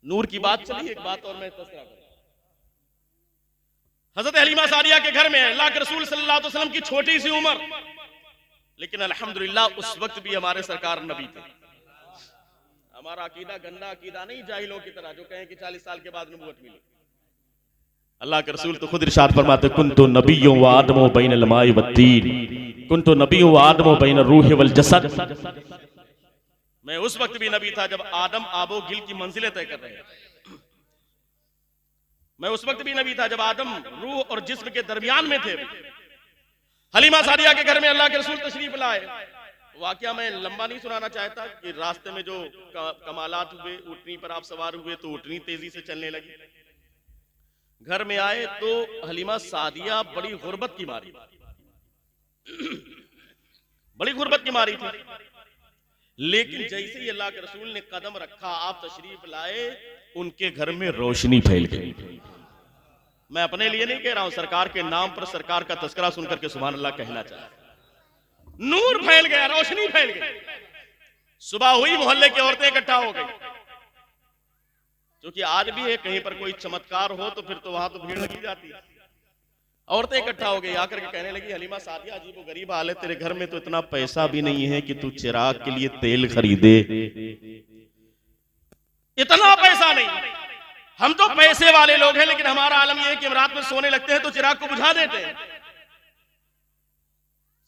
नूर की बात चली, एक बात और मैं तस्करा करूं। हजरत हलीमा सादिया के घर में अल्लाह के रसूल सल्लल्लाहु अलैहि वसल्लम की छोटी सी उम्र, लेकिन अल्हम्दुलिल्लाह उस वक्त भी हमारे सरकार नबी थे। हमारा अकीदा गंदा अकीदा नहीं जाहिलों की तरह जो कहें कि 40 साल के बाद नबूवत मिली। अल्लाह के रसूल तो खुद इरशाद फरमाते कुन्तु नबिय्युं व आदमु बैनल माइ वत्तीन, कुन्तु नबिय्युं व आदमु बैन रूहि वल जसद। मैं उस वक्त भी नबी था जब आदम आबो गिल की मंजिलें तय कर रहे हैं। मैं उस वक्त भी नबी था जब आदम रूह और जिस्म के दरमियान में थे। हलीमा सादिया के घर में अल्लाह के रसूल तशरीफ लाए। वाकया मैं लंबा नहीं सुनाना चाहता कि रास्ते में जो कमालात हुए, ऊँटनी पर आप सवार हुए तो ऊँटनी तेजी से चलने लगी। घर में आए तो हलीमा सादिया बड़ी गुर्बत की मारी बड़ी गुर्बत की मारी थी। लेकिन जैसे ही अल्लाह के रसूल ने कदम रखा, आप तशरीफ लाए, उनके घर में रोशनी फैल गई। मैं अपने लिए नहीं कह रहा हूं, सरकार के नाम पर सरकार का तस्करा सुनकर के सुभान अल्लाह कहना चाहता। नूर फैल गया, रोशनी फैल गई। सुबह हुई, मोहल्ले की औरतें इकट्ठा हो गई। क्योंकि आज भी है, कहीं पर कोई चमत्कार हो तो फिर तो वहां तो भीड़ लगी जाती है। औरतें इकट्ठा हो गई, आकर के कहने लगी हलीमा सादिया अजीब गरीब हाल है, तेरे घर में तो इतना पैसा भी नहीं है कि तू चिराग के लिए तेल खरीदे। इतना पैसा नहीं, हम तो पैसे वाले लोग हैं, लेकिन हमारा आलम यह है कि हम रात में सोने लगते हैं तो चिराग को बुझा देते हैं।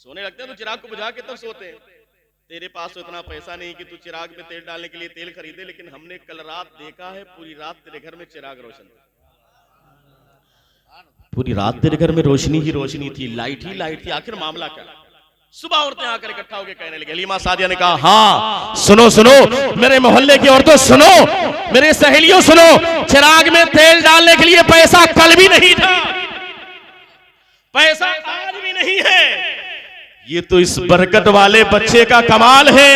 सोने लगते हैं तो चिराग को बुझा के तब सोते हैं। तेरे पास तो इतना पैसा नहीं कि तू चिराग में तेल डालने के लिए तेल खरीदे, लेकिन हमने कल रात देखा है पूरी रात तेरे घर में चिराग रोशन था। पूरी रात तेरे घर में रोशनी ही रोशनी थी, लाइट ही लाइट थी। आखिर मामला क्या? सुबह औरतें आकर इकट्ठा होकर कहने लगी। हलीमा सादिया ने कहा हाँ सुनो सुनो, मेरे मोहल्ले की औरतों सुनो, मेरे सहेलियों सुनो, चिराग में तेल डालने के लिए पैसा कल भी नहीं था, पैसा आज भी नहीं है। ये तो इस बरकत वाले बच्चे का कमाल है,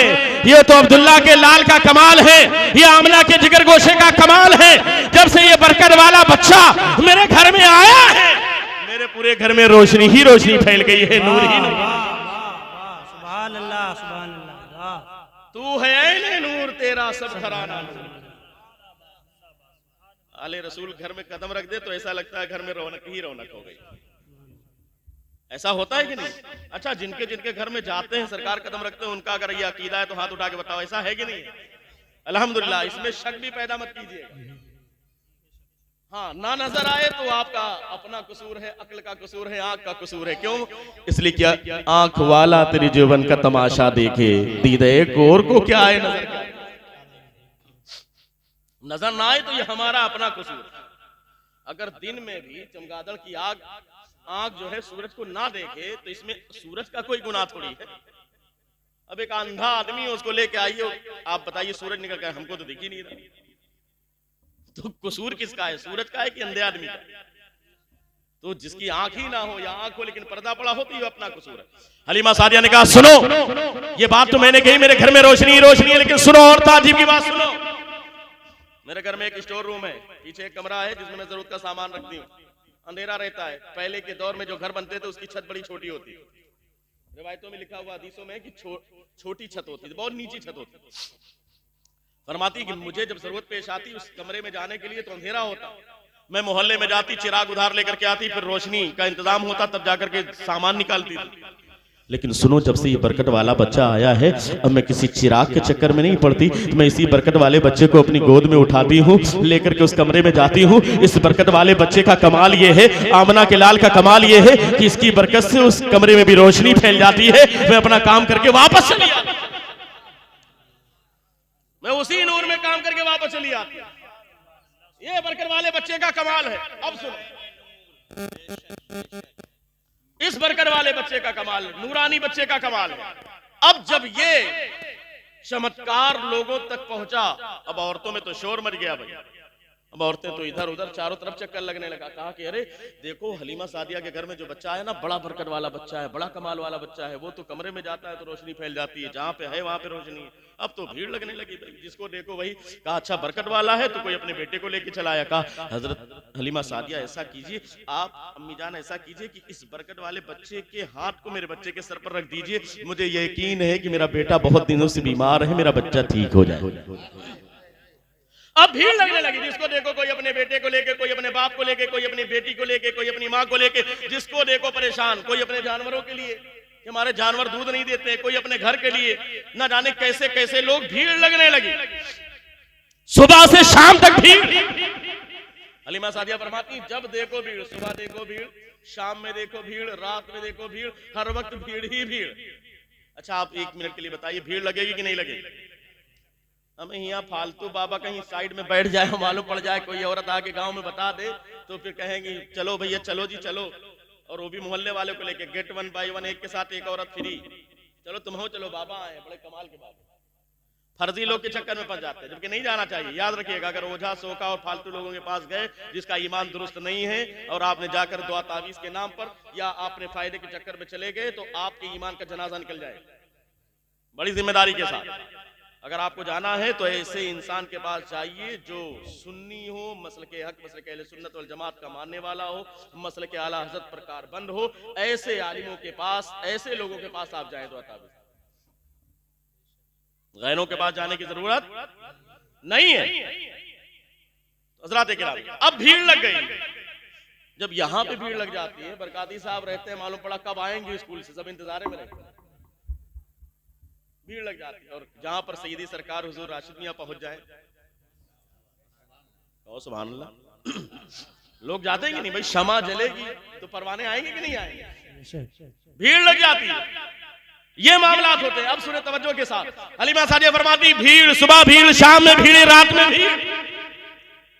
ये तो अब्दुल्ला के लाल का कमाल है, ये आमना के जिगर गोशे का कमाल है। जब से ये बरकत वाला बच्चा मेरे घर में आया है, मेरे पूरे घर में रोशनी ही रोशनी फैल गई है, नूर ही नूर। सुभान अल्लाह, सुभान अल्लाह। तू है ऐने नूर, तेरा सब घराना नूर। आले रसूल घर में कदम रख दे तो ऐसा लगता है घर में रौनक ही रौनक हो गई। ऐसा होता है कि नहीं? अच्छा, जिनके जिनके घर में जाते हैं सरकार कदम रखते हैं, उनका अगर ये अकीदा है तो हाथ उठा के बताओ, ऐसा है कि नहीं? अल्हम्दुलिल्लाह, इसमें शक भी पैदा मत कीजिएगा। हाँ, ना नजर आए तो आपका अपना कसूर है, अक्ल का कसूर है, आंख का कसूर है। क्यों? इसलिए क्या आंख वाला तेरी जीवन का तमाशा देखे, दीदे गोर को क्या है नजर क्या? नजर ना आए तो ये हमारा अपना कसूर। अगर दिन में भी चमगादड़ की आंख जो है सूरज को ना देखे तो इसमें सूरज का कोई गुनाह थोड़ी है। अब एक अंधा आदमी है, उसको लेके आइए, आप बताइए सूरज निकल गया, हमको तो दिख ही नहीं रहा, तो कसूर किसका है? सूरज का है कि अंधे आदमी का? तो जिसकी आंख ही ना हो या आंख हो लेकिन पर्दा पड़ा हो तो ये अपना कसूर है। हलीमा सादिया ने कहा सुनो, ये बात तो मैंने कही मेरे घर में रोशनी रोशनी है, लेकिन सुनो और ताजीब की बात सुनो। मेरे घर में एक स्टोर रूम है, पीछे एक कमरा है जिसमें मैं जरूरत का सामान रखती हूँ। अंधेरा रहता है। पहले के दौर में जो घर बनते थे उसकी छत बड़ी छोटी होती, रिवायतों में लिखा हुआ हदीसों में कि छोटी छत होती थी, बहुत नीची छत होती। फरमाती कि मुझे जब जरूरत पेश आती उस कमरे में जाने के लिए तो अंधेरा होता, मैं मोहल्ले में जाती, चिराग उधार लेकर के आती, फिर रोशनी का इंतजाम होता, तब जाकर के सामान निकालती थी। लेकिन सुनो, जब से ये बरकत वाला बच्चा आया है, अब मैं किसी चिराग के चक्कर में नहीं पड़ती, मैं इसी बरकत वाले बच्चे को अपनी गोद में उठाती हूँ, लेकर के उस कमरे में जाती हूँ। इस बरकत वाले बच्चे का कमाल ये है, आमना के लाल का कमाल ये है कि इसकी बरकत से उस कमरे में भी रोशनी फैल जाती है। मैं अपना काम करके वापस चली आती, मैं उसी नूर में काम करके वापस चली आती। ये बरकत वाले बच्चे का कमाल है। अब सुनो, इस बरकत वाले बच्चे का कमाल, नूरानी बच्चे का कमाल है। अब जब ये चमत्कार लोगों तक पहुंचा, अब औरतों में तो शोर मच गया भाई। अब औरतें तो इधर उधर चारों तरफ चक्कर लगने लगा। कहा कि अरे देखो, हलीमा सादिया के घर में जो बच्चा है ना, बड़ा बरकत वाला बच्चा है, बड़ा कमाल वाला बच्चा है। वो तो कमरे में जाता है तो रोशनी फैल जाती है, जहां पे है वहां पे रोशनी है। अब तो भीड़ लगने लगी भाई, जिसको देखो वही। कहा अच्छा बरकत वाला है, तो कोई अपने बेटे को लेके चला आया। कहा हजरत हलीमा सादिया ऐसा कीजिए, आप अम्मी जान ऐसा कीजिए कि इस बरकत वाले बच्चे के हाथ को मेरे बच्चे के सर पर रख दीजिए, मुझे यकीन है कि मेरा बेटा बहुत दिनों से बीमार है, मेरा बच्चा ठीक हो जाए। अब भीड़ लगने लगी, जिसको देखो कोई अपने बेटे को लेके, कोई अपने बाप को लेके, कोई अपनी बेटी को लेके, कोई अपनी माँ को लेके, जिसको देखो परेशान, कोई अपने जानवरों के लिए कि हमारे जानवर दूध नहीं देते, कोई अपने घर के लिए, ना जाने कैसे कैसे लोग, भीड़ लगने लगी। सुबह से शाम तक भीड़। हलीमा सादिया फरमाती जब देखो भीड़, सुबह देखो भीड़, शाम में देखो भीड़, रात में देखो भीड़, हर वक्त भीड़ ही भीड़। अच्छा आप एक मिनट के लिए बताइए भीड़ लगेगी कि नहीं लगेगी? हमें यहाँ फालतू बाबा कहीं साइड में बैठ जाए, मालूम पड़ जाए कोई औरत आके गांव में बता दे तो फिर कहेंगी चलो भैया चलो जी चलो, और वो भी मोहल्ले वाले को लेके, गेट 1 बाय 1 एक के साथ एक औरत फ्री, चलो तुम हो, चलो बाबा आए, बड़े कमाल के बाबा। फर्जी लोग के चक्कर में फंस जाते हैं, जबकि नहीं जाना चाहिए। याद रखिएगा अगर ओझा सोका और फालतू लोगों के पास गए जिसका ईमान दुरुस्त नहीं है, और आपने जाकर दुआ तावीज के नाम पर या आपने फायदे के चक्कर में चले गए, तो आपके ईमान का जनाजा निकल जाएगा बड़ी जिम्मेदारी के साथ। अगर आपको जाना है तो ऐसे इंसान के पास जाइए जो सुन्नी हो, मसल के हक, मसल के अहले सुन्नत वल जमात का मानने वाला हो, मसल के आला हज़रत पर कारबंद हो। ऐसे आलिमों के पास, ऐसे लोगों के पास आप जाएं तो अताबिज, गैरों के पास जाने की जरूरत नहीं है। हज़रात किराम, अब भीड़ लग गई। जब यहाँ पे भीड़ लग जाती है, बरकाती साहब रहते हैं, मालूम पड़ा कब आएंगे स्कूल से, सब इंतजार में रहते हैं, भीड़ लग जाती है। और जहां पर सैयदी सरकार हुजूर राशिद मियां पहुंच जाए, तो सुभान अल्लाह, लोग जाते हैं कि नहीं भाई, शमा जलेगी तो परवाने आएंगे कि नहीं आएंगे, भीड़ लग जाती है। ये मामला होते हैं। अब सुने तवज्जो के साथ, हलीमा सादिया फरमाती भीड़, सुबह भीड़, शाम में भीड़, रात में भीड़।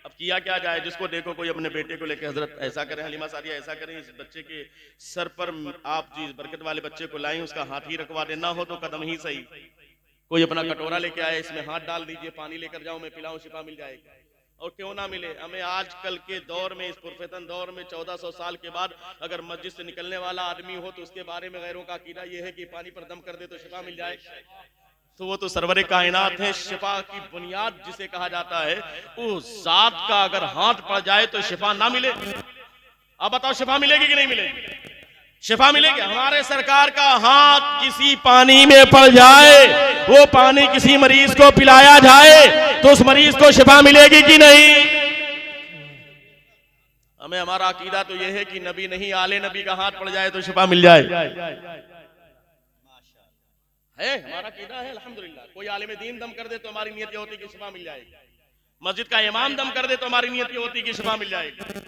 अब किया क्या जाए, जिसको देखो कोई अपने बेटे को लेकर, हजरत ऐसा करें, हलीमा सादिया ऐसा करें, इस बच्चे के सर पर आप जिस बरकत वाले बच्चे को लाएं उसका हाथ ही रखवा देना हो तो कदम ही सही। कोई अपना कटोरा लेके आए, इसमें हाथ डाल दीजिए, पानी लेकर जाओ, मैं पिलाऊं, शिफा मिल जाएगी। और क्यों ना मिले, हमें आजकल के दौर में, इस पुरफेतन दौर में 1400 साल के बाद अगर मस्जिद से निकलने वाला आदमी हो तो उसके बारे में गैरों का अकीदा यह है कि पानी पर दम कर दे तो शिफा मिल जाए। तो वो तो सरवरे कायनात है, शिफा की बुनियाद जिसे कहा जाता है, उस जात का अगर हाथ पड़ जाए तो शिफा ना मिले, अब बताओ शिफा मिलेगी कि नहीं मिलेगी? शिफा मिलेगी। हमारे सरकार का हाथ किसी पानी में पड़ जाए, वो पानी किसी मरीज को पिलाया जाए तो उस मरीज को शिफा मिलेगी कि नहीं? हमें हमारा अकीदा तो यह है कि नबी नहीं, आले नबी का हाथ पड़ जाए तो शिफा मिल जाए, है हमारा अकीदा है अल्हम्दुलिल्लाह। कोई आलिम दीन दम कर दे तो हमारी नियत ये होती कि शिफा मिल जाएगी, मस्जिद का इमाम दम कर दे तो हमारी नियत ये होती कि शिफा मिल जाएगी।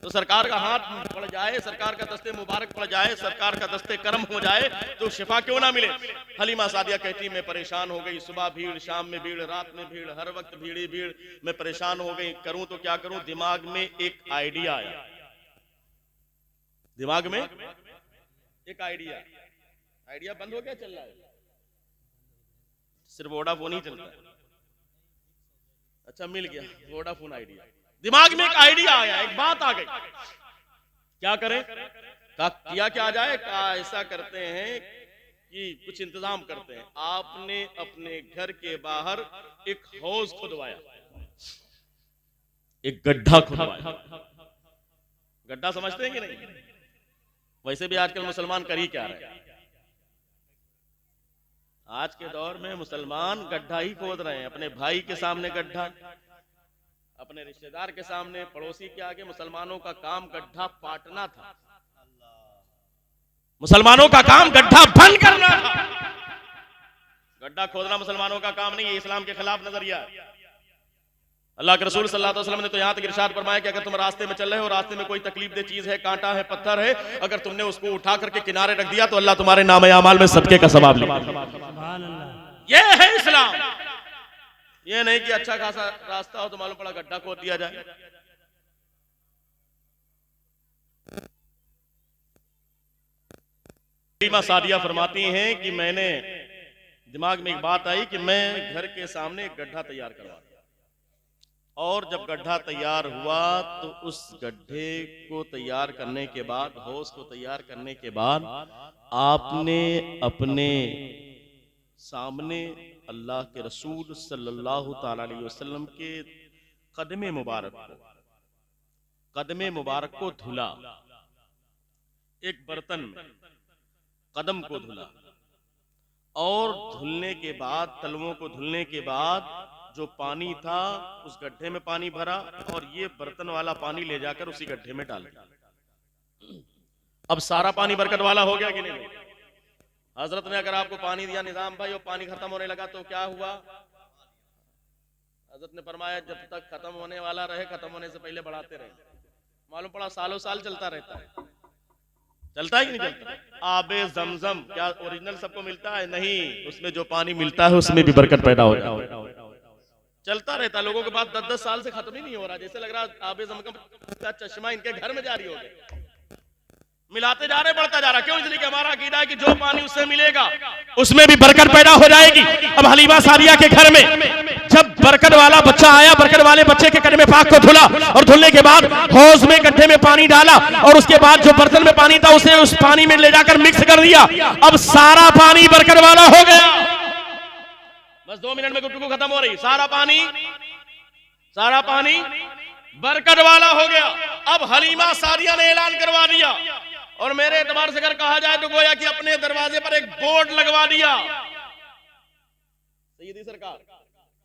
तो सरकार का हाथ पड़ जाए, सरकार का दस्ते मुबारक पड़ जाए, सरकार का दस्ते करम हो जाए तो शिफा क्यों ना मिले। हलीमा सादिया कहती मैं परेशान हो गई, सुबह भीड़, शाम में भीड़, रात में भीड़, हर वक्त भीड़ ही भीड़, मैं परेशान हो गई, करूं तो क्या करूं। दिमाग में एक आइडिया आया, दिमाग में एक आइडिया बंद हो गया, चल रहा है सिर्फ वोडाफोन ही चलता है। अच्छा मिल गया वोडाफोन आइडिया, दिमाग में एक आइडिया आया, एक बात आ गई, क्या करें? किया क्या जाए? ऐसा करते हैं कि कुछ इंतजाम करते हैं। आपने अपने घर के बाहर एक हौज खुदवाया, एक गड्ढा खुदवाया। गड्ढा समझते हैं कि नहीं? वैसे भी आजकल मुसलमान कर ही क्या रहे हैं, आज के दौर में मुसलमान गड्ढा ही खोद रहे हैं, अपने भाई के सामने गड्ढा, अपने रिश्तेदार के सामने, पड़ोसी के आगे। मुसलमानों का काम गड्ढा पाटना था, मुसलमानों का काम गड्ढा बंद करना था। गड्ढा खोदना मुसलमानों का काम नहीं है, इस्लाम के खिलाफ नजरिया। अल्लाह के रसूल सल्लल्लाहु अलैहि वसल्लम ने तो यहाँ तक इरशाद फरमाया कि अगर तुम रास्ते में चल रहे हो, रास्ते में कोई तकलीफ दे चीज है, कांटा है, पत्थर है, अगर तुमने उसको उठा करके किनारे रख दिया तो अल्लाह तुम्हारे नाम अमाल में सदके का सवाब लिखा। ये है इस्लाम। ये नहीं कि अच्छा खासा रास्ता हो तो मालूम पड़ा गड्ढा खोद दिया जाए। हलीमा सादिया फरमाती हैं कि मैंने दिमाग में एक बात आई कि मैं घर के सामने एक गड्ढा तैयार करवा, और जब गड्ढा तैयार हुआ तो उस गड्ढे को तैयार करने के बाद, हौज को तैयार करने के बाद, आपने अपने सामने अल्लाह के रसूल सल्लल्लाहु ताला अलैहि वसल्लम के कदमे मुबारक को धुला, एक बर्तन में कदम को धुला, और धुलने के बाद, तलवों को धुलने के बाद जो पानी था उस गड्ढे में पानी भरा और ये बर्तन वाला पानी ले जाकर उसी गड्ढे में डाल दिया। अब सारा पानी बरकत वाला हो गया कि नहीं? हजरत ने अगर आपको पानी दिया निजाम भाई और पानी खत्म होने लगा तो क्या हुआ? हजरत ने फरमाया जब तक खत्म होने वाला रहे, खत्म होने से पहले बढ़ाते रहे। मालूम पड़ा सालों साल चलता रहता है। चलता है कि नहीं चलता? आबे जमजम क्या ओरिजिनल सबको मिलता है? नहीं, उसमें जो पानी मिलता है उसमें भी बरकत पैदा हो जाती है। चलता रहता है। लोगों के पास 10-10 साल से खत्म ही नहीं हो रहा। जैसे लग रहा आबे जमजम का चश्मा इनके घर में जारी हो गया। मिलाते जा रहे, बढ़ता जा रहा। क्यों? इसलिए कि हमारा अकीदा है कि जो पानी उससे मिलेगा उसमें भी बरकत पैदा हो जाएगी। अब हलीमा सादिया के घर में जब बरकत वाला बच्चा आया, बरकत वाले बच्चे के कलमे पाक को धुला और धुलने के बाद हौज में गड्ढे में पानी डाला और उसके बाद जो बर्तन में पानी था उसे उस पानी में ले जाकर मिक्स कर दिया। अब सारा पानी बरकत वाला हो गया। बस 2 मिनट में गुफ्तगू खत्म हो रही। सारा पानी बरकत वाला हो गया। अब हलीमा सादिया ने ऐलान करवा दिया और मेरे एतबार से अगर कहा जाए तो गोया कि अपने दरवाजे पर एक बोर्ड लगवा दिया। सैयदी सरकार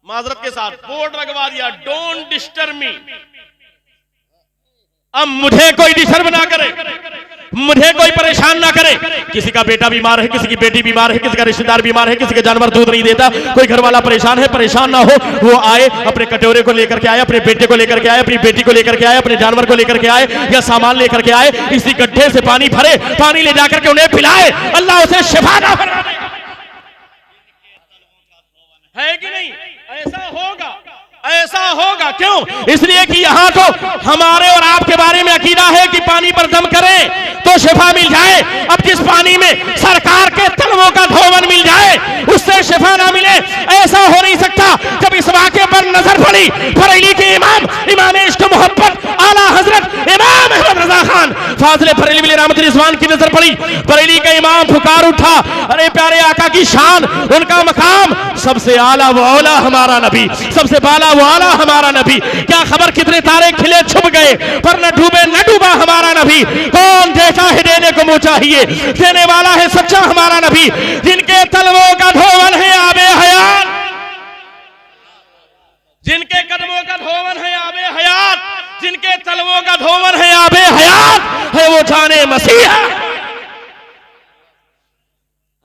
माजरत के साथ बोर्ड लगवा दिया, डोंट डिस्टर्ब मी। अब मुझे कोई डिस्टर्ब ना करे, मुझे कोई परेशान ना करे। किसी का बेटा बीमार है, किसी की बेटी बीमार है, किसी का रिश्तेदार बीमार है, किसी का जानवर दूध नहीं देता, कोई घर वाला परेशान है, परेशान ना हो। वो आए, अपने कटोरे को लेकर के आए, अपने बेटे को लेकर के आए, अपनी बेटी को लेकर के आए, अपने जानवर को लेकर के आए या सामान लेकर के आए, इसी गड्ढे से पानी भरे, पानी ले जाकर के उन्हें पिलाए, अल्लाह उसे शिफा दा फरमा देगा। है कि नहीं? ऐसा होगा। क्यों? इसलिए कि यहां तो हमारे और आपके बारे में अकीदा है कि पानी पर दम करें तो शिफा मिल जाए। अब जिस पानी में सरकार के तलवों का धोवन मिल जाए उससे शिफा ना मिले, ऐसा हो नहीं सकता। जब इस वाक़े पर नजर पड़ी, बरेली के इमाम इश्क मोहब्बत आला हजरत इमाम अहमद रजा खान फाजिल बरेलवी रहमत रिजवान की नजर पड़ी। बरेली का इमाम पुकार उठा, अरे प्यारे आका की शान, उनका मकाम, सबसे आला वो औला हमारा नबी, सबसे बाला वो आला हमारा नबी। क्या खबर कितने तारे खिले छुप गए पर न डूबे न डूबा हमारा नबी। कौन देता है देने को मुँह चाहिए, देने वाला है सच्चा हमारा नबी। जिनके तलवों का धोवन है आबे हयात, जिनके कदमों का धोवन है आबे हयात, जिनके तलवों का धोवन है आबे हयात, है वो जाने मसीहा,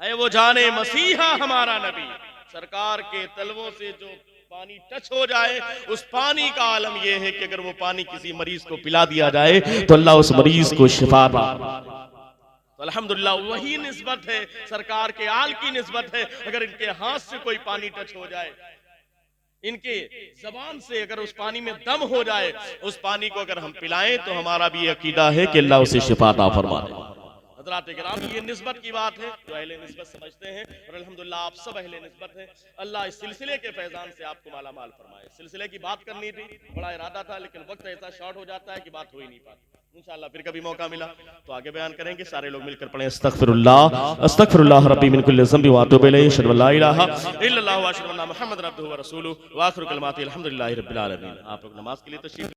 है वो जाने मसीहा हमारा नबी। सरकार के तलवों से जो पानी टच हो जाए, उस पानी का आलम यह है कि अगर वो पानी किसी मरीज को पिला दिया जाए तो अल्लाह उस मरीज को शिफा दे। तो अल्हम्दुलिल्लाह वही निस्बत है, सरकार के आल की निस्बत है। अगर इनके हाथ से कोई पानी टच हो जाए, इनके जबान से अगर उस पानी में दम हो जाए, उस पानी को अगर हम पिलाएं तो हमारा भी अकीदा है कि अल्लाह उसे शिफा अता फरमा दे। हज़रात किराम, ये निस्बत की बात है जो अहले निस्बत समझते हैं और अल्हम्दुलिल्लाह आप सब अहले निस्बत हैं। अल्लाह इस सिलसिले के फैजान से आपको माला माल फरमाए। सिलसिले की बात करनी थी, बड़ा इरादा था, लेकिन वक्त ऐसा शॉर्ट हो जाता है कि बात हो ही नहीं पाती। इंशाअल्लाह फिर कभी मौका मिला तो आगे बयान करेंगे। सारे लोग मिलकर पढ़ें अस्तगफिरुल्लाह रब्बी मिन कुल्लि ज़ंबि व अतूबु इलैहि, अशहदु अल्ला इलाहा इल्लल्लाह व अशहदु अन्ना मुहम्मदन अब्दुहु व रसूलुहु व आखिरु कलिमातिहि अल्हम्दुलिल्लाहि रब्बिल आलमीन। आप लोग नमाज के लिए तशरीफ